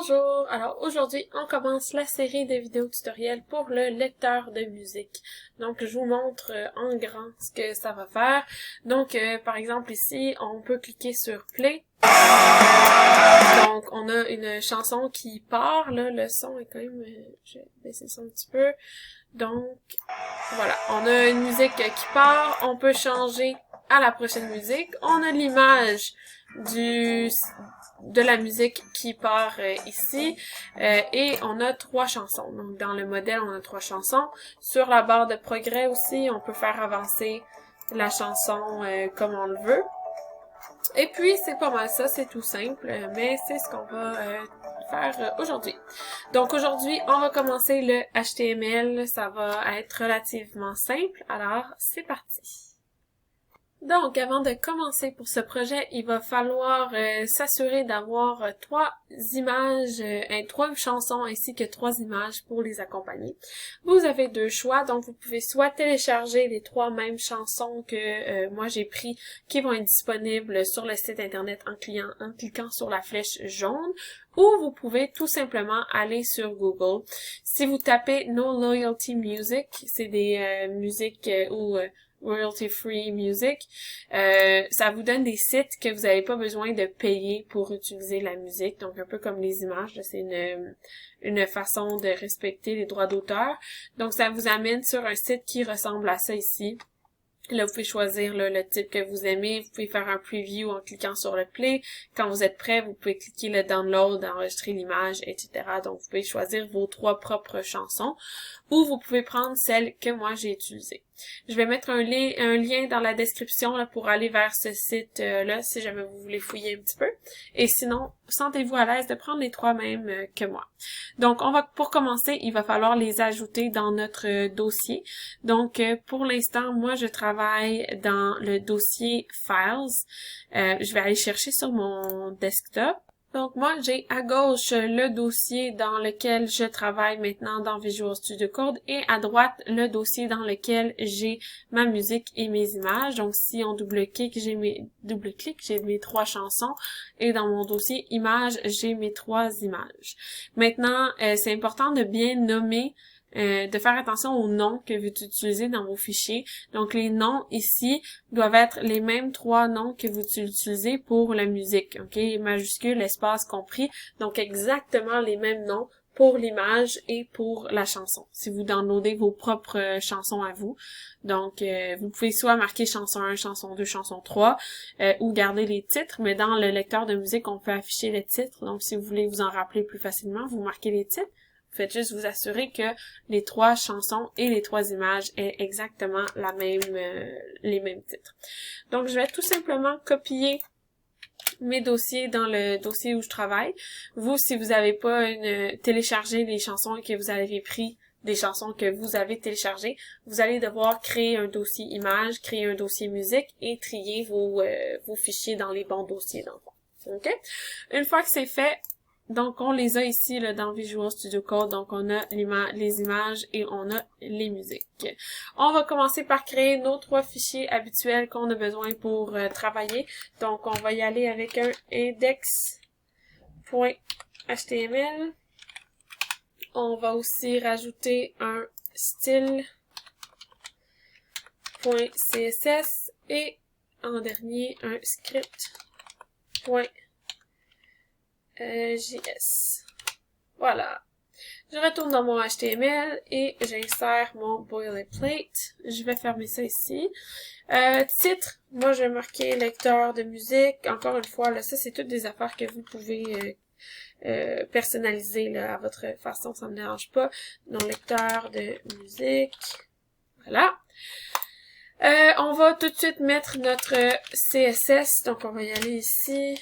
Bonjour! Alors aujourd'hui, on commence la série de vidéos tutoriels pour le lecteur de musique. Donc je vous montre en grand ce que ça va faire. Donc par exemple ici, on peut cliquer sur Play. Donc on a une chanson qui part, là, le son est quand même... je vais baisser le son un petit peu. Donc voilà, on a une musique qui part, on peut changer à la prochaine musique. On a l'image de la musique qui part ici et on a 3 chansons. Donc dans le modèle, on a 3 chansons. Sur la barre de progrès aussi, on peut faire avancer la chanson comme on le veut. Et puis c'est pas mal ça, c'est tout simple, mais c'est ce qu'on va faire aujourd'hui. Donc aujourd'hui, on va commencer le HTML, ça va être relativement simple, alors c'est parti. Donc, avant de commencer pour ce projet, il va falloir s'assurer d'avoir 3 images, 3 chansons ainsi que 3 images pour les accompagner. Vous avez 2 choix, donc vous pouvez soit télécharger les 3 mêmes chansons que moi j'ai pris qui vont être disponibles sur le site internet en cliquant sur la flèche jaune, ou vous pouvez tout simplement aller sur Google. Si vous tapez No Loyalty Music, c'est des musiques royalty-free music, ça vous donne des sites que vous n'avez pas besoin de payer pour utiliser la musique, donc un peu comme les images, c'est une façon de respecter les droits d'auteur. Donc ça vous amène sur un site qui ressemble à ça ici. Là, vous pouvez choisir là, le type que vous aimez. Vous pouvez faire un preview en cliquant sur le play. Quand vous êtes prêt, vous pouvez cliquer le download, enregistrer l'image, etc. Donc, vous pouvez choisir vos 3 propres chansons ou vous pouvez prendre celle que moi j'ai utilisée. Je vais mettre un lien dans la description là, pour aller vers ce site-là si jamais vous voulez fouiller un petit peu. Et sinon, sentez-vous à l'aise de prendre les 3 mêmes que moi. Donc, pour commencer, il va falloir les ajouter dans notre dossier. Donc, pour l'instant, moi, je travaille dans le dossier Files. Je vais aller chercher sur mon desktop. Donc moi, j'ai à gauche le dossier dans lequel je travaille maintenant dans Visual Studio Code et à droite le dossier dans lequel j'ai ma musique et mes images. Donc si on double-clique, j'ai mes 3 chansons et dans mon dossier images, j'ai mes 3 images. Maintenant, c'est important de bien nommer de faire attention aux noms que vous utilisez dans vos fichiers. Donc, les noms ici doivent être les mêmes 3 noms que vous utilisez pour la musique. OK? Majuscule, espace compris. Donc, exactement les mêmes noms pour l'image et pour la chanson. Si vous downloadez vos propres chansons à vous. Donc, vous pouvez soit marquer chanson 1, chanson 2, chanson 3, ou garder les titres. Mais dans le lecteur de musique, on peut afficher les titres. Donc, si vous voulez vous en rappeler plus facilement, vous marquez les titres. Faites juste vous assurer que les 3 chansons et les 3 images aient exactement les mêmes titres. Donc, je vais tout simplement copier mes dossiers dans le dossier où je travaille. Vous, si vous n'avez pas téléchargé les chansons que vous avez pris des chansons que vous avez téléchargées, vous allez devoir créer un dossier image, créer un dossier musique et trier vos fichiers dans les bons dossiers dans le fond. OK? Une fois que c'est fait, donc, on les a ici là, dans Visual Studio Code. Donc, on a les images et on a les musiques. On va commencer par créer nos 3 fichiers habituels qu'on a besoin pour travailler. Donc, on va y aller avec un index.html. On va aussi rajouter un style.css et en dernier, un script.js. Voilà. Je retourne dans mon HTML et j'insère mon boilerplate. Je vais fermer ça ici. Titre, moi je vais marquer lecteur de musique. Encore une fois, là, ça c'est toutes des affaires que vous pouvez personnaliser là, à votre façon, ça me dérange pas. Donc lecteur de musique. Voilà. On va tout de suite mettre notre CSS. Donc on va y aller ici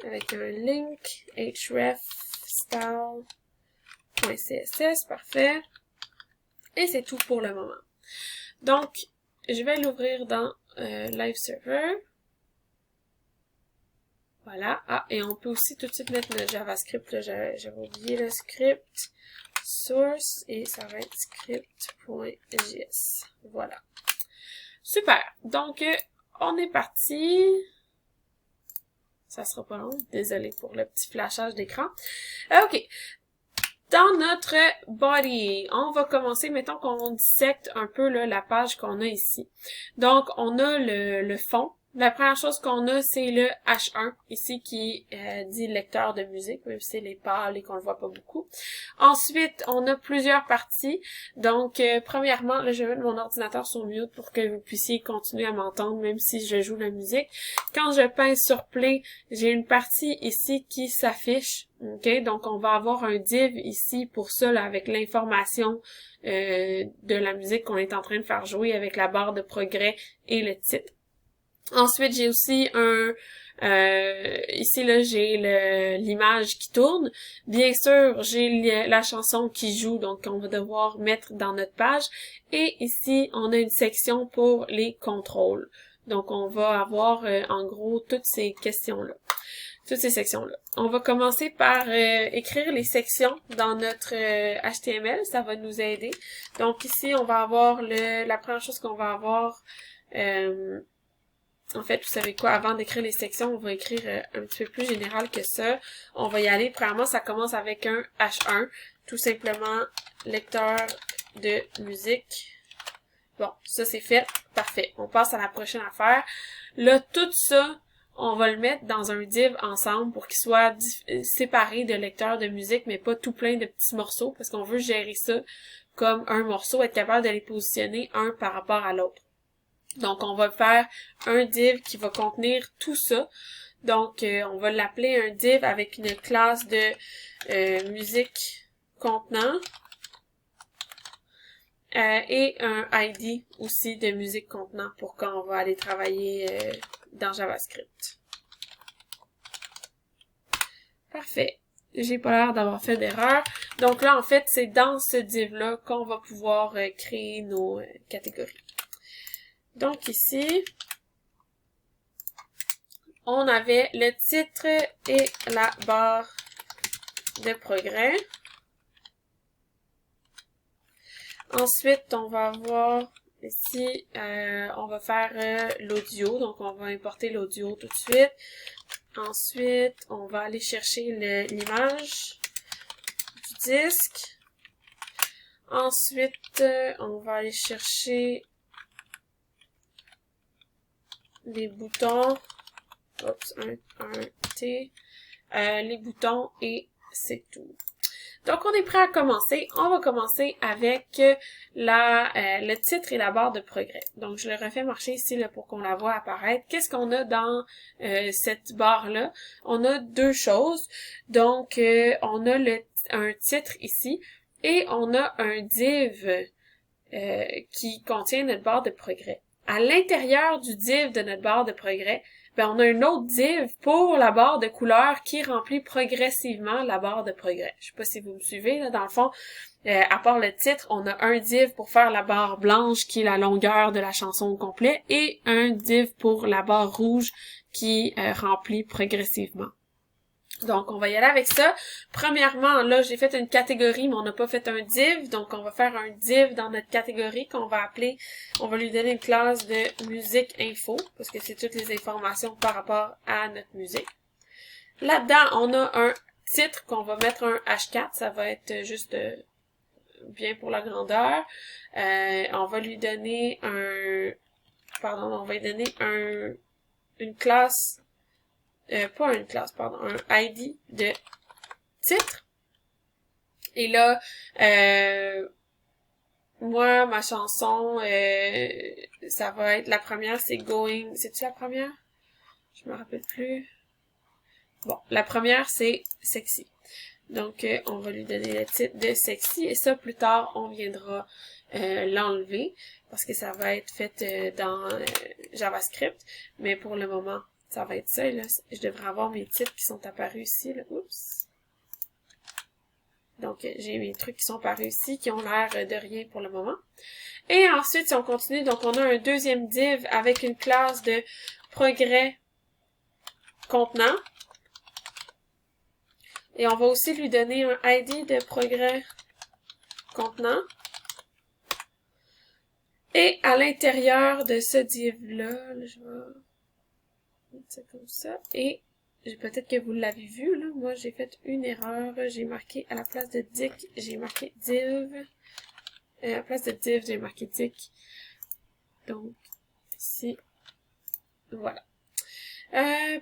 avec un link href style.css, parfait. Et c'est tout pour le moment. Donc, je vais l'ouvrir dans Live Server. Voilà. Ah, et on peut aussi tout de suite mettre le JavaScript. J'avais oublié le script source et ça va être script.js. Voilà. Super. Donc, on est parti. Ça sera pas long. Désolée pour le petit flashage d'écran. OK. Dans notre body, on va commencer, mettons qu'on dissecte un peu là, la page qu'on a ici. Donc, on a le fond. La première chose qu'on a, c'est le H1, ici, qui dit lecteur de musique, même si c'est les pâles et qu'on le voit pas beaucoup. Ensuite, on a plusieurs parties. Donc, premièrement, là, je vais mettre mon ordinateur sur mute pour que vous puissiez continuer à m'entendre, même si je joue la musique. Quand je pince sur play, j'ai une partie ici qui s'affiche. OK? Donc, on va avoir un div ici pour ça, là, avec l'information de la musique qu'on est en train de faire jouer avec la barre de progrès et le titre. Ensuite, j'ai aussi ici, là, j'ai l'image qui tourne. Bien sûr, j'ai la chanson qui joue, donc on va devoir mettre dans notre page. Et ici, on a une section pour les contrôles. Donc, on va avoir, en gros, toutes ces questions-là. Toutes ces sections-là. On va commencer par écrire les sections dans notre HTML. Ça va nous aider. Donc, ici, on va avoir la première chose qu'on va avoir... En fait, vous savez quoi, avant d'écrire les sections, on va écrire un petit peu plus général que ça. On va y aller. Premièrement, ça commence avec un H1. Tout simplement, lecteur de musique. Bon, ça c'est fait. Parfait. On passe à la prochaine affaire. Là, tout ça, on va le mettre dans un div ensemble pour qu'il soit séparé de lecteur de musique, mais pas tout plein de petits morceaux, parce qu'on veut gérer ça comme un morceau, être capable de les positionner un par rapport à l'autre. Donc, on va faire un div qui va contenir tout ça. Donc, on va l'appeler un div avec une classe de musique contenant et un ID aussi de musique contenant pour quand on va aller travailler dans JavaScript. Parfait. J'ai pas l'air d'avoir fait d'erreur. Donc là, en fait, c'est dans ce div-là qu'on va pouvoir créer nos catégories. Donc ici, on avait le titre et la barre de progrès. Ensuite, on va avoir ici, on va faire l'audio. Donc, on va importer l'audio tout de suite. Ensuite, on va aller chercher l'image du disque. Ensuite, on va aller chercher les boutons. Oups, un T. Les boutons et c'est tout. Donc, on est prêt à commencer. On va commencer avec le titre et la barre de progrès. Donc, je le refais marcher ici là, pour qu'on la voit apparaître. Qu'est-ce qu'on a dans cette barre-là? On a deux choses. Donc, on a un titre ici et on a un div qui contient notre barre de progrès. À l'intérieur du div de notre barre de progrès, ben on a un autre div pour la barre de couleur qui remplit progressivement la barre de progrès. Je sais pas si vous me suivez, là, dans le fond, à part le titre, on a un div pour faire la barre blanche qui est la longueur de la chanson au complet et un div pour la barre rouge qui remplit progressivement. Donc, on va y aller avec ça. Premièrement, là, j'ai fait une catégorie, mais on n'a pas fait un div. Donc, on va faire un div dans notre catégorie qu'on va appeler, on va lui donner une classe de musique info, parce que c'est toutes les informations par rapport à notre musique. Là-dedans, on a un titre qu'on va mettre un H4. Ça va être juste bien pour la grandeur. On va lui donner on va lui donner une classe pas une classe, pardon, un ID de titre. Et là, moi, ma chanson, ça va être la première, c'est Going. C'est-tu la première? Je me rappelle plus. Bon, la première, c'est Sexy. Donc, on va lui donner le titre de Sexy. Et ça, plus tard, on viendra l'enlever parce que ça va être fait dans JavaScript. Mais pour le moment, ça va être ça, là. Je devrais avoir mes titres qui sont apparus ici, là. Oups. Donc, j'ai mes trucs qui sont apparus ici, qui ont l'air de rien pour le moment. Et ensuite, si on continue, donc on a un deuxième div avec une classe de progrès contenant. Et on va aussi lui donner un ID de progrès contenant. Et à l'intérieur de ce div-là, je vais... c'est comme ça. Et peut-être que vous l'avez vu, là. Moi, j'ai fait une erreur. J'ai marqué à la place de dic, j'ai marqué div. À la place de div, j'ai marqué dic. Donc, ici, voilà.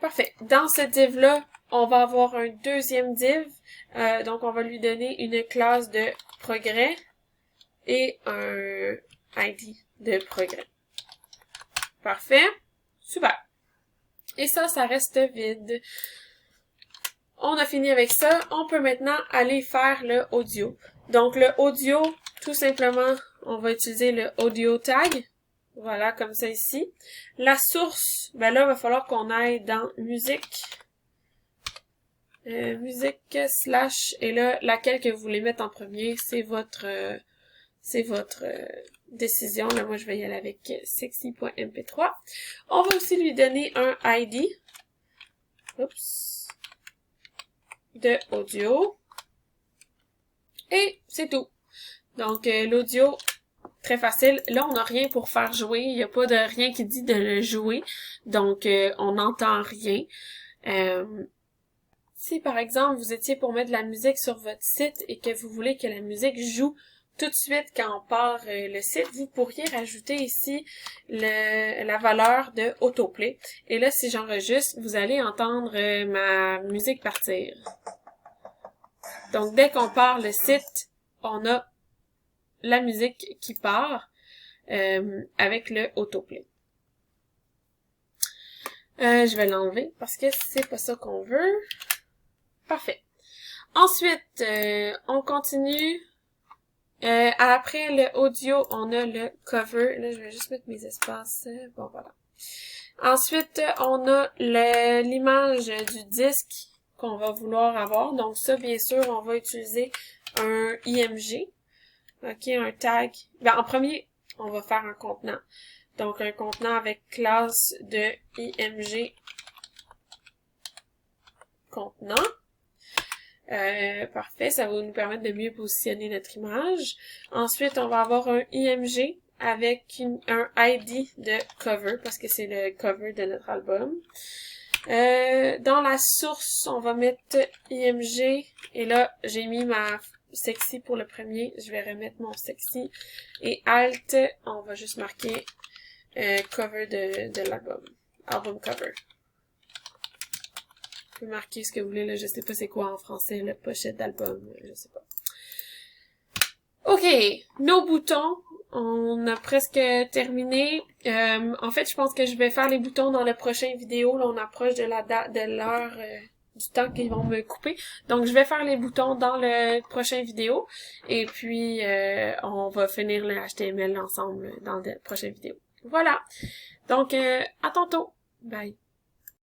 Parfait. Dans ce div-là, on va avoir un deuxième div. Donc, on va lui donner une classe de progrès et un ID de progrès. Parfait. Super. Et ça reste vide. On a fini avec ça. On peut maintenant aller faire le audio. Donc, le audio, tout simplement, on va utiliser le audio tag. Voilà, comme ça ici. La source, ben là, il va falloir qu'on aille dans musique. Musique slash, et là, laquelle que vous voulez mettre en premier, c'est votre décision. Là, moi, je vais y aller avec sexy.mp3. On va aussi lui donner un ID. Oups. De audio. Et c'est tout. Donc, l'audio, très facile. Là, on n'a rien pour faire jouer. Il n'y a pas de rien qui dit de le jouer. Donc, on n'entend rien. Si, par exemple, vous étiez pour mettre de la musique sur votre site et que vous voulez que la musique joue tout de suite quand on part le site, vous pourriez rajouter ici la valeur de autoplay. Et là, si j'enregistre, vous allez entendre ma musique partir. Donc, dès qu'on part le site, on a la musique qui part avec le autoplay. Je vais l'enlever parce que c'est pas ça qu'on veut. Parfait. Ensuite, on continue. Après le audio, on a le cover. Là, je vais juste mettre mes espaces. Bon, voilà. Ensuite, on a l'image du disque qu'on va vouloir avoir. Donc ça, bien sûr, on va utiliser un IMG. OK, un tag. Ben, en premier, on va faire un contenant. Donc, un contenant avec classe de IMG contenant. Parfait, ça va nous permettre de mieux positionner notre image. Ensuite, on va avoir un IMG avec un ID de cover, parce que c'est le cover de notre album. Dans la source, on va mettre IMG, et là, j'ai mis ma sexy pour le premier, je vais remettre mon sexy, et alt, on va juste marquer cover de l'album, album cover. Vous pouvez marquer ce que vous voulez, là, je sais pas c'est quoi en français, la pochette d'album, je sais pas. Ok, nos boutons, on a presque terminé. En fait, je pense que je vais faire les boutons dans la prochaine vidéo. Là, on approche de l'heure du temps qu'ils vont me couper. Donc, je vais faire les boutons dans la prochaine vidéo. Et puis, on va finir le HTML ensemble dans la prochaine vidéo. Voilà. Donc, à tantôt. Bye.